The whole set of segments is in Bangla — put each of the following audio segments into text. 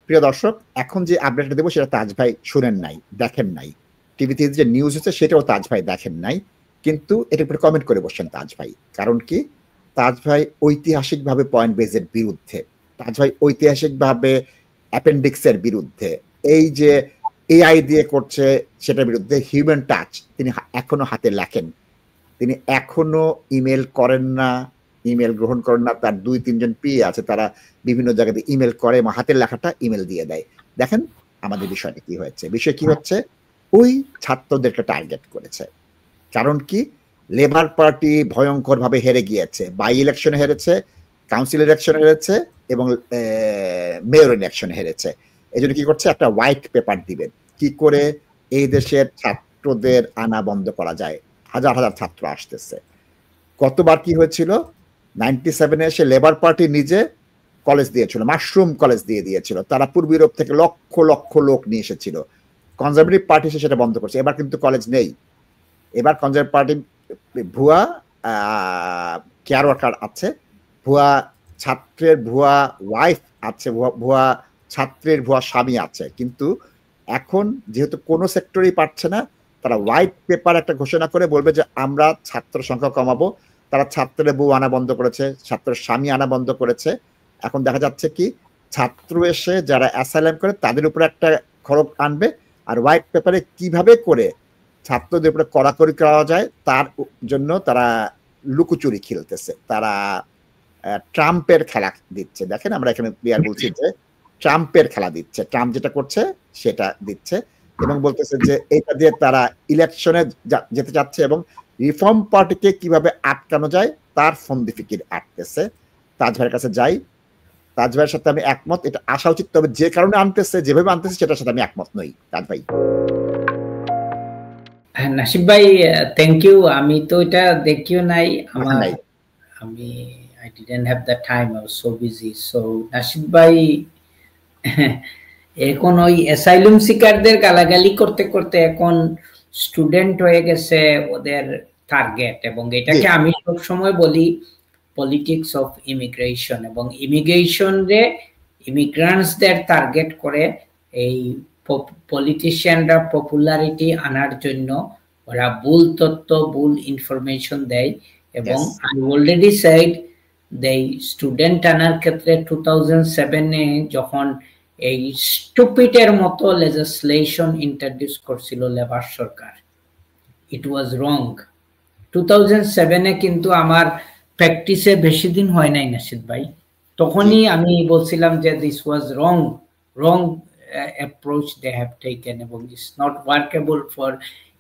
প্রিয় দর্শক, এখন যে আপডেটটা দেবো সেটা তাজ ভাই শুনেন নাই, দেখেন নাই। টিভিতে যে নিউজ হচ্ছে সেটাও তাজ ভাই দেখেন নাই, কিন্তু এটার উপরে কমেন্ট করে বসছেন তাজ ভাই। কারণ কি? তাজ ভাই ঐতিহাসিকভাবে পয়েন্ট বেজের বিরুদ্ধে, তাজ ভাই ঐতিহাসিকভাবে অ্যাপেন্ডিক্সের বিরুদ্ধে, এই যে এআই দিয়ে করছে সেটার বিরুদ্ধে। হিউম্যান টাচ তিনি এখনো হাতে লেখেন, তিনি এখনো ইমেল করেন না, ইমেল গ্রহণ করেন না। তার 2-3 জন পিএ আছে, তারা বিভিন্ন জায়গাতে ইমেল করে এবং হাতের লেখাটা ইমেল দিয়ে দেয়। দেখেন আমাদের বিষয়টা কি হয়েছে। বিষয় কি হচ্ছে, ওই ছাত্রদেরকে টার্গেট করেছে। কারণ কি? লেবার পার্টি ভয়ঙ্করভাবে হেরে গিয়েছে, বাই ইলেকশনে হেরেছে, কাউন্সিল ইলেকশনে হেরেছে এবং মেয়র ইলেকশনে হেরেছে। এই জন্য কি করছে, একটা হোয়াইট পেপার দিবেন কি করে এই দেশের ছাত্রদের আনা বন্ধ করা যায়। হাজার হাজার ছাত্র আসতেছে। কতবার কি হয়েছিল, 97-এ এসে লেবার পার্টি নিজে কলেজ দিয়েছিল, মাশরুম কলেজ দিয়ে দিয়েছিল। তারা পূর্ব ইউরোপ থেকে লক্ষ লক্ষ লোক নিয়ে এসেছিল। কনজারভেটিভ পার্টি এসে সেটা বন্ধ করছে। এবার কিন্তু কলেজ নেই। এবার কনজারভেটিভ পার্টি ভুয়া কেয়ার ওয়ার্কার আছে, ভুয়া ছাত্রের ভুয়া ওয়াইফ আছে, ভুয়া ছাত্রের ভুয়া স্বামী আছে। কিন্তু এখন যেহেতু কোনো সেক্টরেই পাচ্ছে না, তারা হোয়াইট পেপার একটা ঘোষণা করে বলবে যে আমরা ছাত্র সংখ্যা কমাবো। তারা ছাত্রের বউ আনা বন্ধ করেছে, ছাত্রের স্বামী আনা বন্ধ করেছে। এখন দেখা যাচ্ছে কি, ছাত্র এসে যারা অ্যাসাইলাম করে তাদের উপরে একটা খরচ আনবে, আর হোয়াইট পেপারে কিভাবে করে ছাত্রদের উপরে কড়াকড়ি করা যায় তার জন্য তারা লুকোচুরি খেলতেছে। তারা ট্রাম্পের খেলা দিচ্ছে। দেখেন আমরা এখানে প্লেয়ার বলছি যে ট্রাম্পের খেলা দিচ্ছে, ট্রাম্প যেটা করছে সেটা দিচ্ছে এবং বলতেছে যে এটা দিয়ে তারা ইলেকশনে যেতে চাচ্ছে এবং রিফর্ম পার্টিকে কিভাবে আটকানো যায় তার ফন্দি ফিকির আটতেছে। তাজ ভাইয়ের কাছে যাই, তাজ ভাইয়ের সাথে আমি একমত, এটা আসা উচিত। তবে যে কারণে আনতেছে, যেভাবে আনতেছে সেটার সাথে আমি একমত নই। তাজ ভাই। নাসিব ভাই থ্যাংক ইউ। আমি তো এটা দেখিও নাই, আমার আমি I didn't have the time, I was so busy. So নাসিব ভাই এখন ওই অ্যাসাইলুম সিকারদের গালাগালি করতে করতে এখন স্টুডেন্ট হয়ে গেছে ওদের টার্গেট, এবং এটাকে আমি সব সময় বলি পলিটিক্স অফ ইমিগ্রেশন। এবং ইমিগ্রেশন রে ইমিগ্রান্টসদের টার্গেট করে এই পলিটিশিয়ানরা পপুলারিটি আনার জন্য ওরা ভুল তথ্য, ভুল ইনফরমেশন দেয়। এবং আই অলরেডি সেড দেই স্টুডেন্ট আনার ক্ষেত্রে 2007-এ যখন এই স্টুপিডের মতো লেজিসলেশন ইন্ট্রোডিউস করছিল লেবার সরকার, ইট ওয়াজ রং। 2007-এ কিন্তু আমার প্র্যাকটিসে বেশি দিন হয় নাই নাসিদ ভাই, তখনই আমি বলছিলাম যে this was wrong approach they have taken এবং it's not workable for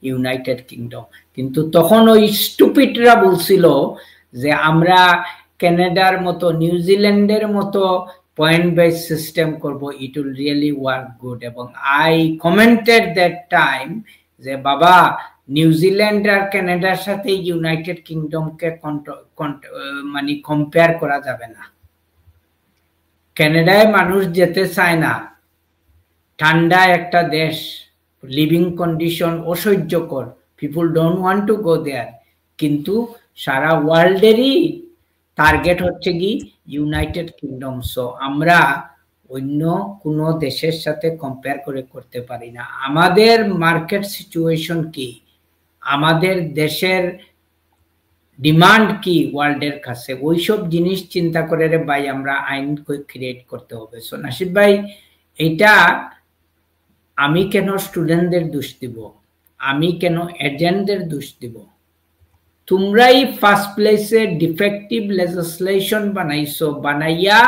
United kingdom. কিন্তু তখন ওই স্টুপিডরা বলছিল যে আমরা কানাডার মতো, নিউজিল্যান্ডের মতো পয়েন্ট বেস সিস্টেম করব, it will really work good. এবং আই কমেন্টেড দ্যাট টাইম যে বাবা, নিউজিল্যান্ড আর কানাডার সাথে ইউনাইটেড কিংডমকে মানে কম্পেয়ার করা যাবে না। কানাডায় মানুষ যেতে চায় না, ঠান্ডা একটা দেশ, লিভিং কন্ডিশন অসহ্যকর, people don't want to go there. কিন্তু সারা ওয়ার্ল্ডেরই টার্গেট হচ্ছে কি ইউনাইটেড কিংডম। সো আমরা অন্য কোনো দেশের সাথে কম্পেয়ার করে করতে পারি না। আমাদের মার্কেট সিচুয়েশন কি, আমাদের দেশের ডিমান্ড কি ওয়ার্ল্ডের কাছে, ওইসব জিনিস চিন্তা করে রে ভাই আমরা আইন ক্রিয়েট করতে হবে। সো নাসিব ভাই, এটা আমি কেন স্টুডেন্টদের দোষ দিব, আমি কেন এজেন্টদের দোষ দিব? তোমরাই ফার্স্ট প্লেসে ডিফেক্টিভ লেজিসলেশন বানাইছো, বানাইয়া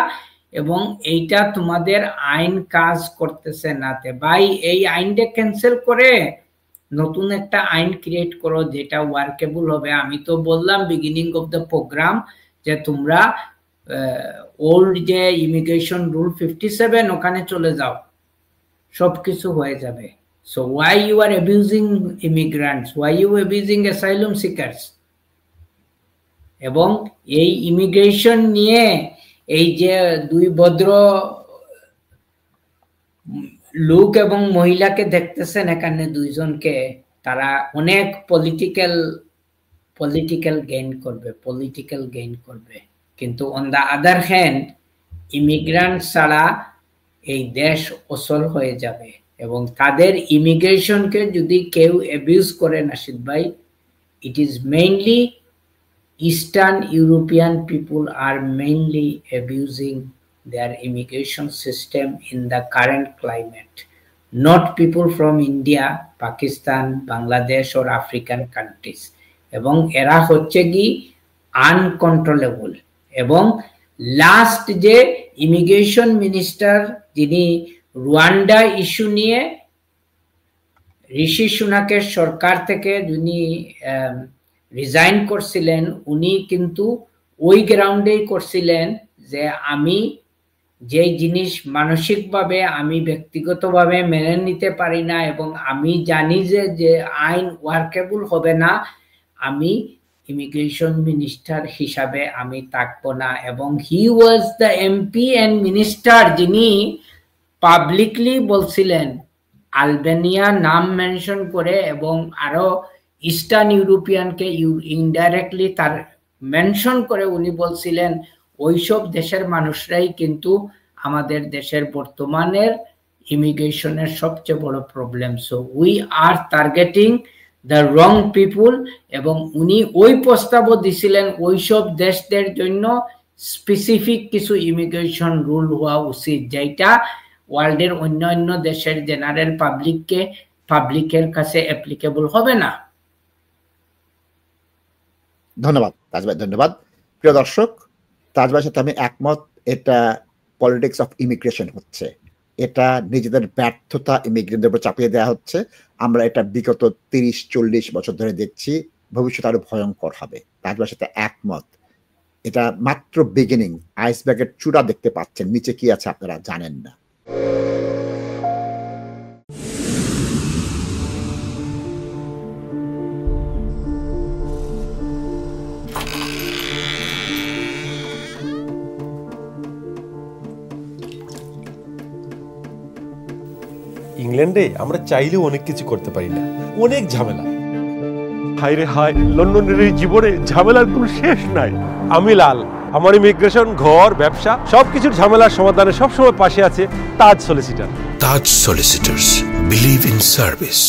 এবং এইটা তোমাদের আইন কাজ করতেছে নাতে। ভাই এই আইনটা ক্যান্সেল করে নতুন একটা আইন ক্রিয়েট করো যেটা ওয়ার্কেবল হবে। আমি তো বললাম বিগিনিং অফ দ্য প্রোগ্রাম যে তোমরা ওল্ড যে ইমিগ্রেশন রুল 57 ওখানে চলে যাও, সবকিছু হয়ে যাবে। So why you are abusing immigrants, why you abusing asylum seekers? এবং এই ইমিগ্রেশন নিয়ে এই যে দুই ভদ্র লোক এবং মহিলাকে দেখতেছেন এখানে দুইজনকে, তারা অনেক পলিটিক্যাল গেইন করবে। কিন্তু on the other hand immigrant ছাড়া এই দেশ অচল হয়ে যাবে এবং তাদের ইমিগ্রেশনকে যদি কেউ অ্যাবিউজ করে নাশিদ ভাই, it is mainly Eastern European people are mainly abusing their immigration system in the current climate, not people from India, Pakistan, Bangladesh or African countries. এবং এরা হচ্ছে কি আনকন্ট্রোলেবল। এবং লাস্ট যে ইমিগ্রেশন মিনিস্টার যিনি রুয়ান্ডা ইস্যু নিয়ে ঋষি সুনাকের সরকার থেকে যিনি রিজাইন করছিলেন, উনি কিন্তু ওই গ্রাউন্ডেই করছিলেন যে আমি যে জিনিস মানসিকভাবে আমি ব্যক্তিগতভাবে মেনে নিতে পারি না এবং আমি জানি যে আইন ওয়ার্কেবল হবে না, আমি ইমিগ্রেশন মিনিস্টার হিসাবে আমি থাকবো না। এবং he was the MP and minister যিনি পাবলিকলি বলছিলেন, আলবেনিয়া নাম মেনশন করে এবং আরো ইস্টার্ন ইউরোপিয়ানকে ইনডাইরেক্টলি তার মেনশন করে উনি বলছিলেন ওইসব দেশের মানুষরাই কিন্তু আমাদের দেশের বর্তমানের ইমিগ্রেশনের সবচেয়ে বড় problem. So we are targeting the wrong people. এবং উনি ওই প্রস্তাবও দিছিলেন ওইসব দেশদের জন্য স্পেসিফিক কিছু ইমিগ্রেশন রুল হওয়া উচিত, যেটা ওয়ার্ল্ডের অন্যান্য দেশের জেনারেল পাবলিকের কাছে অ্যাপ্লিকেবল হবে না। ধন্যবাদ তাজ ভাই, ধন্যবাদ। প্রিয় দর্শক, তাজ ভাইয়ের সাথে আমি একমত, এটা পলিটিক্স অফ ইমিগ্রেশন হচ্ছে, এটা নিজেদের ব্যর্থতা ইমিগ্রেন্টদের উপর চাপিয়ে দেওয়া হচ্ছে। আমরা এটা বিগত 30-40 বছর ধরে দেখছি, ভবিষ্যতে আরো ভয়ঙ্কর হবে। তাজ ভাইয়ের সাথে একমত, এটা মাত্র বিগিনিং, আইসবার্গের চূড়া দেখতে পাচ্ছেন, নিচে কি আছে আপনারা জানেন না। ইংল্যান্ডে আমরা চাইলেও অনেক কিছু করতে পারি না, অনেক ঝামেলা। হায় রে হায়, লন্ডনের এই জীবনে ঝামেলার কোনো শেষ নাই। আমি লাল, আমার ইমিগ্রেশন, ঘর, ব্যবসা সবকিছুর ঝামেলার সমাধানে সবসময় পাশে আছে Taj solicitor. Taj solicitors, believe in service.